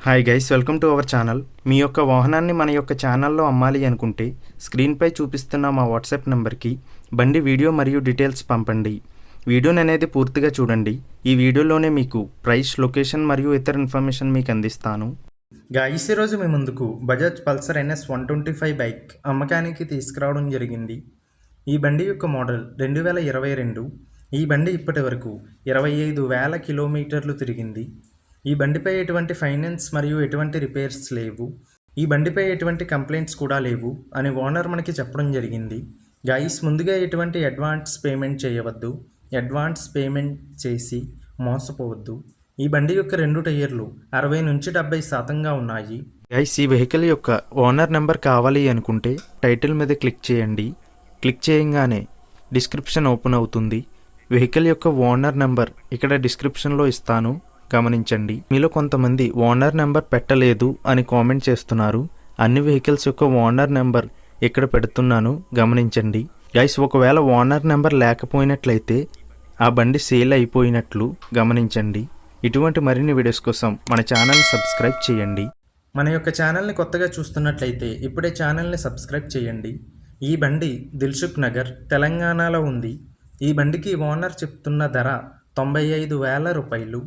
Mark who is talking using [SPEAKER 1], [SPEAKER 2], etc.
[SPEAKER 1] Hi guys, welcome to our channel. మీ యొక్క వాహనాన్ని మన యొక్క ఛానల్లో అమ్మాలి అనుకుంటే స్క్రీన్పై చూపిస్తున్న మా వాట్సాప్ నెంబర్కి బండి వీడియో మరియు డీటెయిల్స్ పంపండి. వీడియోని అనేది పూర్తిగా చూడండి. ఈ వీడియోలోనే మీకు ప్రైస్, లొకేషన్ మరియు ఇతర ఇన్ఫర్మేషన్ మీకు అందిస్తాను. గైస్, ఈరోజు మీ ముందుకు బజాజ్ పల్సర్ NS 125 బైక్ అమ్మకానికి తీసుకురావడం జరిగింది. ఈ బండి యొక్క మోడల్ 2022. ఈ బండి ఇప్పటి వరకు 25,000 కిలోమీటర్లు తిరిగింది. ఈ బండిపై ఎటువంటి ఫైనాన్స్ మరియు ఎటువంటి రిపేర్స్ లేవు. ఈ బండిపై ఎటువంటి కంప్లైంట్స్ కూడా లేవు అని ఓనర్ మనకి చెప్పడం జరిగింది. గైస్, ముందుగా ఎటువంటి అడ్వాన్స్ పేమెంట్ చేయవద్దు. అడ్వాన్స్ పేమెంట్ చేసి మోసపోవద్దు. ఈ బండి యొక్క 2 టైర్లు 60 నుంచి 70% ఉన్నాయి. గైస్, ఈ వెహికల్ యొక్క ఓనర్ నెంబర్ కావాలి అనుకుంటే టైటిల్ మీద క్లిక్ చేయండి. క్లిక్ చేయగానే డిస్క్రిప్షన్ ఓపెన్ అవుతుంది. వెహికల్ యొక్క ఓనర్ నెంబర్ ఇక్కడ డిస్క్రిప్షన్లో ఇస్తాను, గమనించండి. మీలో కొంతమంది ఓనర్ నెంబర్ పెట్టలేదు అని కామెంట్ చేస్తున్నారు. అన్ని వెహికల్స్ యొక్క ఓనర్ నెంబర్ ఇక్కడ పెడుతున్నాను, గమనించండి. గైస్, ఒకవేళ ఓనర్ నెంబర్ లేకపోయినట్లయితే ఆ బండి సేల్ అయిపోయినట్లు గమనించండి. ఇటువంటి మరిన్ని వీడియోస్ కోసం మన ఛానల్ని సబ్స్క్రైబ్ చేయండి. మన యొక్క ఛానల్ని కొత్తగా చూస్తున్నట్లయితే ఇప్పుడే ఛానల్ని సబ్స్క్రైబ్ చేయండి. ఈ బండి దిల్సుఖ్ నగర్, తెలంగాణలో ఉంది. ఈ బండికి ఓనర్ చెప్తున్న ధర 95,000 రూపాయలు.